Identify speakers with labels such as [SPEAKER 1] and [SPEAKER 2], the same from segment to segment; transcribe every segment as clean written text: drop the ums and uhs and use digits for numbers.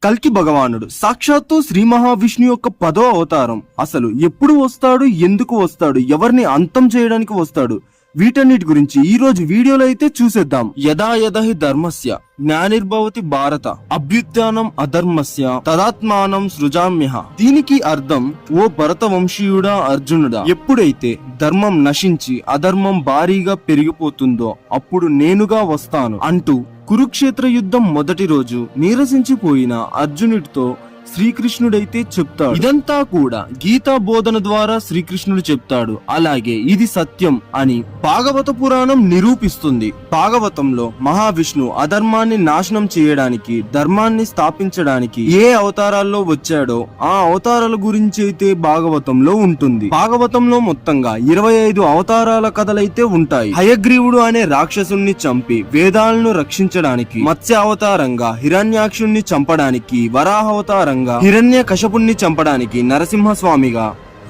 [SPEAKER 1] కల్కి భగవానుడు సాక్షాత్తు శ్రీ మహావిష్ణు యొక్క 10వ అవతారం. అసలు ఎప్పుడు వస్తాడు, ఎందుకు వస్తాడు, ఎవరిని అంతం చేయడానికి వస్తాడు, వీటన్నిటి గురించి ఈ రోజు వీడియోలో అయితే చూసేద్దాం. యదా యదహి ధర్మస్య జ్ఞానిర్భవతి భారత అభ్యుత్థానం అధర్మస్య తదాత్మానం సృజామ్యః. దీనికి అర్థం, ఓ భరత వంశీయుడా అర్జునుడా, ఎప్పుడైతే ధర్మం నశించి అధర్మం భారీగా పెరిగిపోతుందో అప్పుడు నేనుగా వస్తాను అంటూ కురుక్షేత్ర యుద్ధం మొదటి రోజు నీరసించిపోయిన అర్జునుడితో శ్రీకృష్ణుడైతే చెప్తాడు. ఇదంతా కూడా గీతా బోధన ద్వారా శ్రీకృష్ణుడు చెప్తాడు. అలాగే ఇది సత్యం అని భాగవత పురాణం నిరూపిస్తుంది. భాగవతంలో మహావిష్ణు అధర్మాన్ని నాశనం చేయడానికి, ధర్మాన్ని స్థాపించడానికి ఏ అవతారాల్లో వచ్చాడో ఆ అవతారాల గురించి అయితే భాగవతంలో ఉంటుంది. భాగవతంలో మొత్తంగా 25 అవతారాల కథలైతే ఉంటాయి. హయగ్రీవుడు అనే రాక్షసుణ్ణి చంపి వేదాలను రక్షించడానికి, మత్స్య అవతారంగా హిరణ్యాక్షుణ్ణి చంపడానికి, వరాహ అవతారంగా హిరణ్య కశపుణ్ణి చంపడానికి నరసింహస్వామిగా,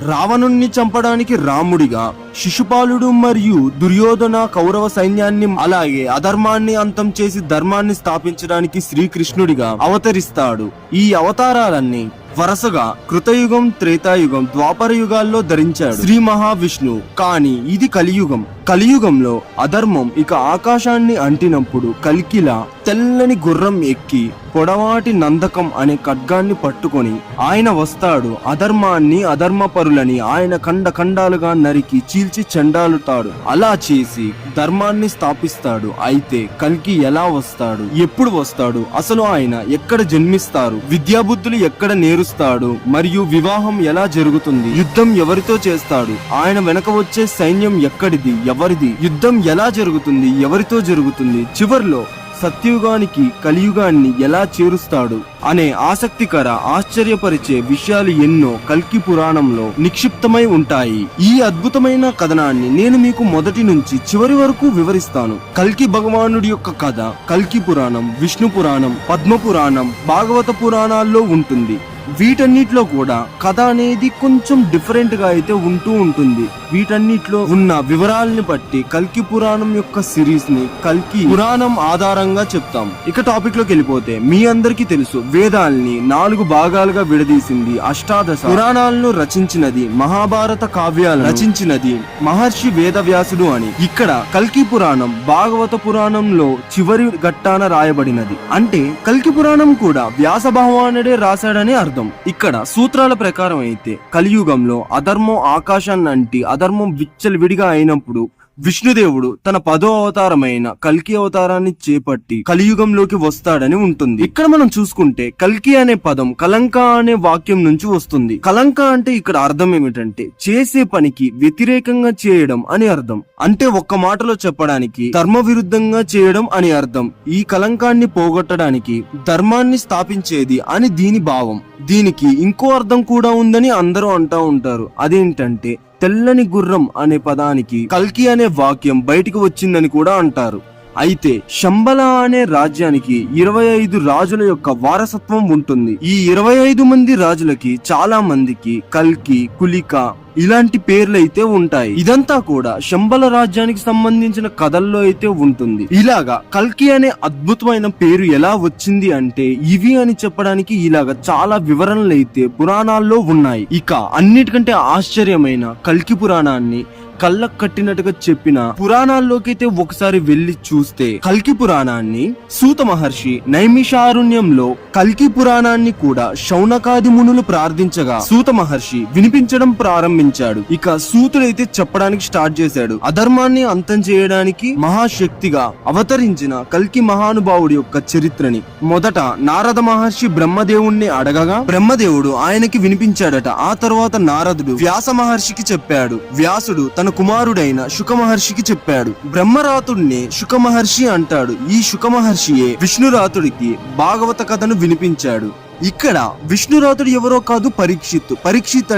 [SPEAKER 1] రావణుణ్ణి చంపడానికి రాముడిగా, శిశుపాలుడు మరియు దుర్యోధన కౌరవ సైన్యాన్ని, అలాగే అధర్మాన్ని అంతం చేసి ధర్మాన్ని స్థాపించడానికి శ్రీకృష్ణుడిగా అవతరిస్తాడు. ఈ అవతారాలన్నీ వరుసగా కృతయుగం, త్రేతాయుగం, ద్వాపర యుగాల్లో ధరించాడు శ్రీ మహావిష్ణు. కానీ ఇది కలియుగం. కలియుగంలో అధర్మం ఇక ఆకాశాన్ని అంటినప్పుడు కల్కిలా తెల్లని గుర్రం ఎక్కి పొడవాటి నందకం అనే ఖడ్గాన్ని పట్టుకొని ఆయన వస్తాడు. అధర్మాన్ని, అధర్మపరులని ఆయన ఖండాలుగా నరికి చీల్చి చెండాలుతాడు. అలా చేసి ధర్మాన్ని స్థాపిస్తాడు. అయితే కల్కి ఎలా వస్తాడు, ఎప్పుడు వస్తాడు, అసలు ఆయన ఎక్కడ జన్మిస్తారు, విద్యాబుద్ధులు ఎక్కడ నేరుస్తాడు, మరియు వివాహం ఎలా జరుగుతుంది, యుద్ధం ఎవరితో చేస్తాడు, ఆయన వెనక వచ్చే సైన్యం ఎక్కడిది, ఎవరిది, యుద్ధం ఎలా జరుగుతుంది, ఎవరితో జరుగుతుంది, చివర్లో సత్యయుగానికి కలియుగాన్ని ఎలా చేరుస్తాడు అనే ఆసక్తికర, ఆశ్చర్యపరిచే విషయాలు ఎన్నో కల్కి పురాణంలో నిక్షిప్తమై ఉంటాయి. ఈ అద్భుతమైన కథనాన్ని నేను మీకు మొదటి నుంచి చివరి వరకు వివరిస్తాను. కల్కి భగవానుడి యొక్క కథ కల్కి పురాణం, విష్ణు పురాణం, పద్మ పురాణం, భాగవత పురాణాల్లో ఉంటుంది. వీటన్నిటిలో కూడా కథ అనేది కొంచెం డిఫరెంట్ గా అయితే ఉంటూ ఉంటుంది. వీటన్నిటిలో ఉన్న వివరాలని బట్టి కల్కి పురాణం యొక్క సిరీస్ ని కల్కి పురాణం ఆధారంగా చెప్తాం. ఇక టాపిక్ లోకి వెళ్ళిపోతే, మీ అందరికీ తెలుసు, వేదాల్ని 4 భాగాలుగా విడదీసింది, అష్టాదశ పురాణాలను రచించినది, మహాభారత కావ్యాలను రచించినది మహర్షి వేదవ్యాసుడు అని. ఇక్కడ కల్కి పురాణం భాగవత పురాణంలో చివరి ఘట్టాన రాయబడినది. అంటే కల్కి పురాణం కూడా వ్యాస భగవానుడే రాశాడని అర్థం. ఇక్కడ సూత్రాల ప్రకారం అయితే కలియుగంలో అధర్మం ఆకాశాన్ని అంటి అధర్మం విచ్చలవిడిగా అయినప్పుడు విష్ణుదేవుడు తన 10వ అవతారమైన కల్కి అవతారాన్ని చేపట్టి కలియుగంలోకి వస్తాడని ఉంటుంది. ఇక్కడ మనం చూసుకుంటే కల్కి అనే పదం కలంక అనే వాక్యం నుంచి వస్తుంది. కలంక అంటే ఇక్కడ అర్థం ఏమిటంటే చేసే పనికి వ్యతిరేకంగా చేయడం అని అర్థం. అంటే ఒక్క మాటలో చెప్పడానికి ధర్మ విరుద్ధంగా చేయడం అని అర్థం. ఈ కలంకాన్ని పోగొట్టడానికి ధర్మాన్ని స్థాపించేది అని దీని భావం. దీనికి ఇంకో అర్థం కూడా ఉందని అందరూ అంటూ ఉంటారు. అదేంటంటే తెల్లని గుర్రం అనే పదానికి కల్కి అనే వాక్యం బయటికి వచ్చిందని కూడా అంటారు. అయితే శంబల అనే రాజ్యానికి 25 రాజుల యొక్క వారసత్వం ఉంటుంది. ఈ 25 మంది రాజులకి చాలా మందికి కల్కి, కులిక ఇలాంటి పేర్లు అయితే ఉంటాయి. ఇదంతా కూడా శంబల రాజ్యానికి సంబంధించిన కథల్లో అయితే ఉంటుంది. ఇలాగా కల్కి అనే అద్భుతమైన పేరు ఎలా వచ్చింది అంటే ఇవి అని చెప్పడానికి ఇలాగా చాలా వివరణలు అయితే పురాణాల్లో ఉన్నాయి. ఇక అన్నిటికంటే ఆశ్చర్యమైన కల్కి పురాణాన్ని కళ్ళకు కట్టినట్టుగా చెప్పిన పురాణాల్లోకైతే ఒకసారి వెళ్లి చూస్తే, కల్కి పురాణాన్ని సూత మహర్షి నైమిషారణ్యంలో కల్కి పురాణాన్ని కూడా శౌనకాది మునులు ప్రార్థించగా సూత మహర్షి వినిపించడం ప్రారంభించాడు. ఇక సూతుడైతే చెప్పడానికి స్టార్ట్ చేశాడు. అధర్మాన్ని అంతం చేయడానికి మహాశక్తిగా అవతరించిన కల్కి మహానుభావుడి యొక్క చరిత్రని. మొదట నారద మహర్షి బ్రహ్మదేవుణ్ణి అడగగా బ్రహ్మదేవుడు ఆయనకి వినిపించాడట. ఆ తర్వాత నారదుడు వ్యాస మహర్షికి చెప్పాడు. వ్యాసుడు తన కుమారుడైన శుక మహర్షికి చెప్పాడు. బ్రహ్మరాతుడిని శుక మహర్షి అంటాడు. ఈ శుక మహర్షియే విష్ణురాతుడికి భాగవత కథను వినిపించాడు. ఇక్కడ విష్ణురాతుడు ఎవరో కాదు, పరీక్షిత్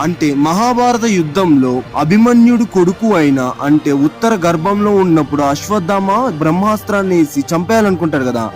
[SPEAKER 1] అంటే మహాభారత యుద్ధంలో అభిమన్యుడు కొడుకు అయిన, అంటే ఉత్తర గర్భంలో ఉన్నప్పుడు అశ్వత్థామ బ్రహ్మాస్త్రాన్ని వేసి చంపేయాలనుకుంటాడు కదా,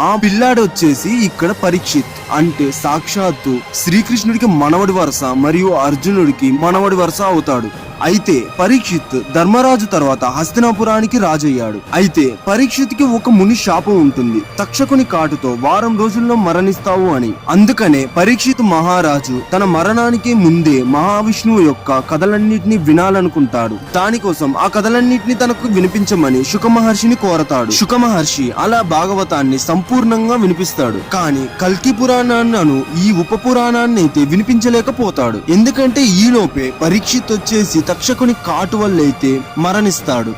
[SPEAKER 1] ఆ పిల్లాడు వచ్చేసి ఇక్కడ పరీక్షిత్. అంటే సాక్షాత్తు శ్రీకృష్ణుడికి మనవడి వరుస మరియు అర్జునుడికి మనవడి వరుస అవుతాడు. అయితే పరీక్షిత్ ధర్మరాజు తర్వాత హస్తినాపురానికి రాజయ్యాడు. అయితే పరీక్షిత్కి ఒక ముని శాపం ఉంటుంది, తక్షకుని కాటుతో వారం రోజుల్లో మరణిస్తావు అని. అందుకనే పరీక్షిత్ మహారాజు తన మరణానికి ముందే మహావిష్ణువు యొక్క కథలన్నిటిని వినాలనుకుంటాడు. దానికోసం ఆ కథలన్నిటిని తనకు వినిపించమని శుక మహర్షిని కోరతాడు. శుక మహర్షి అలా భాగవతాన్ని సంపూర్ణంగా వినిపిస్తాడు. కానీ కల్కి పురాణాన్ని ఈ ఉప పురాణాన్ని అయితే వినిపించలేకపోతాడు. ఎందుకంటే ఈలోపే పరీక్షిత్ వచ్చేసి తక్షకుని కాటు వల్లైతే మరణిస్తాడు.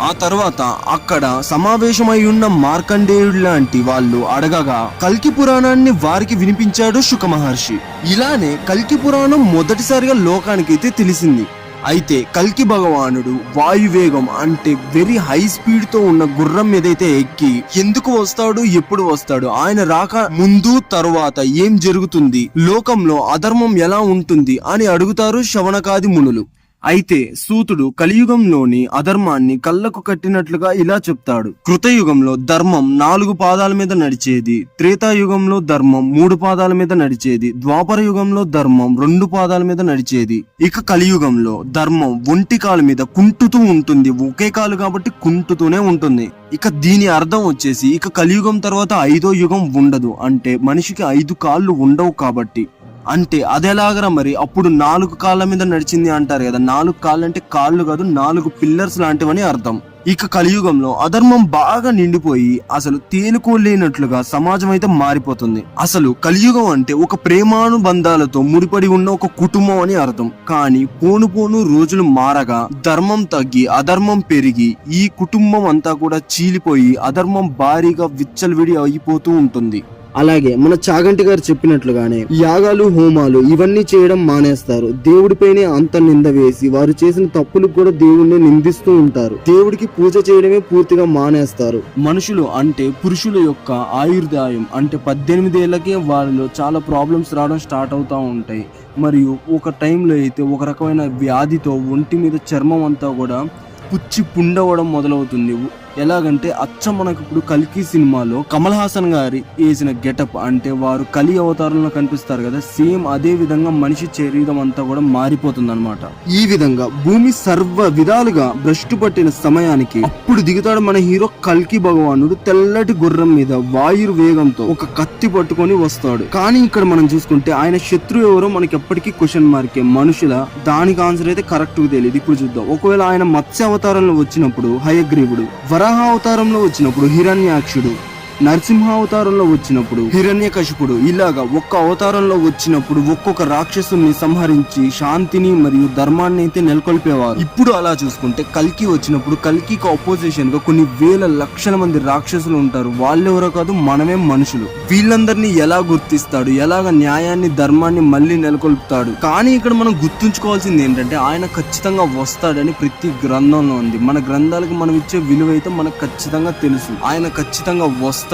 [SPEAKER 1] ఆ తర్వాత అక్కడ సమావేశమై ఉన్న మార్కండేయుడు లాంటి వాళ్ళు అడగగా కల్కి పురాణాన్ని వారికి వినిపించాడు శుక మహర్షి. ఇలానే కల్కి పురాణం మొదటిసారిగా లోకానికైతే తెలిసింది. అయితే కల్కి భగవానుడు వాయువేగం అంటే వెరీ హై స్పీడ్ తో ఉన్న గుర్రం మీదైతే ఎక్కి ఎందుకు వస్తాడు, ఎప్పుడు వస్తాడు, ఆయన రాక ముందు తరువాత ఏం జరుగుతుంది, లోకంలో అధర్మం ఎలా ఉంటుంది అని అడుగుతారు శవనకాది మునులు. అయితే సూతుడు కలియుగంలోని అధర్మాన్ని కళ్ళకు కట్టినట్లుగా ఇలా చెప్తాడు. కృతయుగంలో ధర్మం 4 పాదాల మీద నడిచేది, త్రేతాయుగంలో ధర్మం 3 పాదాల మీద నడిచేది, ద్వాపర యుగంలో ధర్మం 2 పాదాల మీద నడిచేది, ఇక కలియుగంలో ధర్మం ఒంటి కాలు మీద కుంటుతూ ఉంటుంది. ఒకే కాలు కాబట్టి కుంటుతూనే ఉంటుంది. ఇక దీని అర్థం వచ్చేసి ఇక కలియుగం తర్వాత 5వ యుగం ఉండదు, అంటే మనిషికి 5 కాళ్ళు ఉండవు కాబట్టి. అంటే అదేలాగరా మరి అప్పుడు 4 కాళ్ళ మీద నడిచింది అంటారు కదా, 4 కాళ్ళు అంటే కాళ్ళు కాదు, 4 పిల్లర్స్ లాంటివని అర్థం. ఇక కలియుగంలో అధర్మం బాగా నిండిపోయి అసలు తేలుకోలేనట్లుగా సమాజం అయితే మారిపోతుంది. అసలు కలియుగం అంటే ఒక ప్రేమానుబంధాలతో ముడిపడి ఉన్న ఒక కుటుంబం అని అర్థం. కానీ పోను పోను రోజులు మారగా ధర్మం తగ్గి అధర్మం పెరిగి ఈ కుటుంబం అంతా కూడా చీలిపోయి అధర్మం భారీగా విచ్చలవిడి అయిపోతూ ఉంటుంది. అలాగే మన చాగంటి గారు చెప్పినట్లుగానే యాగాలు హోమాలు ఇవన్నీ చేయడం మానేస్తారు. దేవుడిపైనే అంత నింద వేసి వారు చేసిన తప్పులకు కూడా దేవుడిని నిందిస్తూ ఉంటారు. దేవుడికి పూజ చేయడమే పూర్తిగా మానేస్తారు. మనుషులు అంటే పురుషుల యొక్క ఆయుర్దాయం అంటే 18 ఏళ్లకే వాళ్ళలో చాలా ప్రాబ్లమ్స్ రావడం స్టార్ట్ అవుతూ ఉంటాయి. మరియు ఒక టైంలో అయితే ఒక రకమైన వ్యాధితో ఒంటి మీద చర్మం అంతా కూడా పుచ్చి పుండవడం మొదలవుతుంది. ఎలాగంటే అచ్చం మనకు ఇప్పుడు కల్కి సినిమాలో కమల్ హాసన్ గారి వేసిన గెటప్ అంటే వారు కలి అవతారంలో కనిపిస్తారు కదా, సేమ్ అదే విధంగా మనిషి శరీరం అంతా కూడా మారిపోతుంది అనమాట. ఈ విధంగా భూమి సర్వ విధాలుగా భ్రష్టు పట్టిన సమయానికి అప్పుడు దిగుతాడు మన హీరో కల్కి భగవానుడు తెల్లటి గుర్రం మీద వాయుర్వేగంతో ఒక కత్తి పట్టుకొని వస్తాడు. కానీ ఇక్కడ మనం చూసుకుంటే ఆయన శత్రువు ఎవరో మనకి ఎప్పటికీ క్వశ్చన్ మార్కే. మనుషుల దానికి ఆన్సర్ అయితే కరెక్ట్ గా తెలియదు. ఇప్పుడు చూద్దాం. ఒకవేళ ఆయన మత్స్య అవతారంలో వచ్చినప్పుడు హయగ్రీవుడు, వరాహ అవతారంలో వచ్చినప్పుడు హిరణ్యాక్షుడు, నరసింహ అవతారంలో వచ్చినప్పుడు హిరణ్యకశిపుడు, ఇలాగా ఒక్క అవతారంలో వచ్చినప్పుడు ఒక్కొక్క రాక్షసుని సంహరించి శాంతిని మరియు ధర్మాన్ని అయితే నెలకొల్పేవారు. ఇప్పుడు అలా చూసుకుంటే కల్కి వచ్చినప్పుడు కల్కికి అపోజిషన్ గా కొన్ని వేల లక్షల మంది రాక్షసులు ఉంటారు. వాళ్ళెవరో కాదు, మనమే మనుషులు. వీళ్ళందరినీ ఎలా గుర్తిస్తాడు, ఎలాగ న్యాయాన్ని ధర్మాన్ని మళ్ళీ నెలకొల్పుతాడు. కానీ ఇక్కడ మనం గుర్తుంచుకోవాల్సింది ఏంటంటే ఆయన ఖచ్చితంగా వస్తాడని ప్రతి గ్రంథంలో ఉంది. మన గ్రంథాలకు మనం ఇచ్చే విలువ అయితే మనకు ఖచ్చితంగా తెలుసు. ఆయన ఖచ్చితంగా వస్తాడు,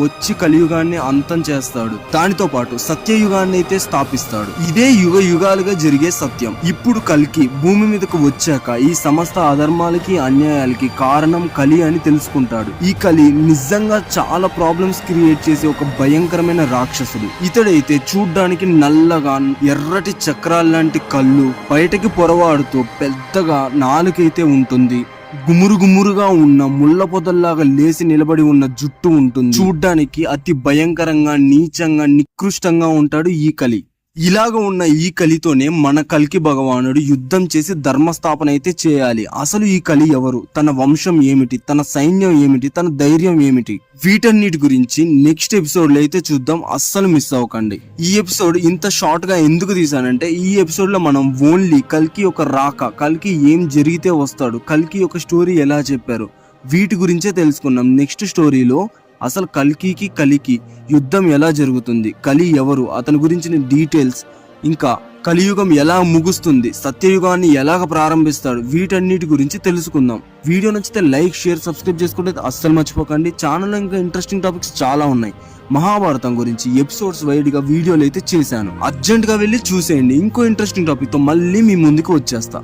[SPEAKER 1] వచ్చి కలియుగాన్ని అంతం చేస్తాడు. దానితో పాటు సత్యయుగాన్ని అయితే స్థాపిస్తాడు. ఇదే యుగ యుగాలుగా జరిగే సత్యం. ఇప్పుడు కల్కి భూమి మీదకు వచ్చాక ఈ సమస్త అధర్మాలకి అన్యాయాలకి కారణం కలి అని తెలుసుకుంటాడు. ఈ కలి నిజంగా చాలా ప్రాబ్లమ్స్ క్రియేట్ చేసే ఒక భయంకరమైన రాక్షసుడు. ఇతడైతే చూడ్డానికి నల్లగా ఎర్రటి చక్రాల్లాంటి కళ్ళు, బయటకి పొరవాడుతూ పెద్దగా నాలుకైతే ఉంటుంది. గుమురు గుమురుగా ఉన్న ముళ్ళ పొదల్లాగా లేసి నిలబడి ఉన్న జుట్టు ఉంటుంది. చూడ్డానికి అతి భయంకరంగా, నీచంగా, నికృష్టంగా ఉంటాడు ఈ కలి. ఇలాగ ఉన్న ఈ కలితోనే మన కల్కి భగవానుడు యుద్ధం చేసి ధర్మస్థాపన అయితే చేయాలి. అసలు ఈ కలి ఎవరు, తన వంశం ఏమిటి, తన సైన్యం ఏమిటి, తన ధైర్యం ఏమిటి, వీటన్నిటి గురించి నెక్స్ట్ ఎపిసోడ్ లో అయితే చూద్దాం. అస్సలు మిస్ అవ్వకండి. ఈ ఎపిసోడ్ ఇంత షార్ట్ గా ఎందుకు తీసానంటే ఈ ఎపిసోడ్ లో మనం ఓన్లీ కల్కి యొక్క రాక, కల్కి ఏం జరిగితే వస్తాడు, కల్కి యొక్క స్టోరీ ఎలా చెప్పారు, వీటి గురించే తెలుసుకున్నాం. నెక్స్ట్ స్టోరీలో అసలు కల్కికి కలికి యుద్ధం ఎలా జరుగుతుంది, కలి ఎవరు, అతని గురించిన డీటెయిల్స్, ఇంకా కలియుగం ఎలా ముగుస్తుంది, సత్యయుగాన్ని ఎలాగ ప్రారంభిస్తాడు, వీటన్నిటి గురించి తెలుసుకుందాం. వీడియో నచ్చితే లైక్, షేర్, సబ్స్క్రైబ్ చేసుకుంటే అస్సలు మర్చిపోకండి. ఛానల్లో ఇంకా ఇంట్రెస్టింగ్ టాపిక్స్ చాలా ఉన్నాయి. మహాభారతం గురించి ఎపిసోడ్స్ వైడ్ గా వీడియోలు అయితే చేశాను. అర్జెంట్ గా వెళ్ళి చూసేయండి. ఇంకో ఇంట్రెస్టింగ్ టాపిక్ తో మళ్ళీ మీ ముందుకు వచ్చేస్తా.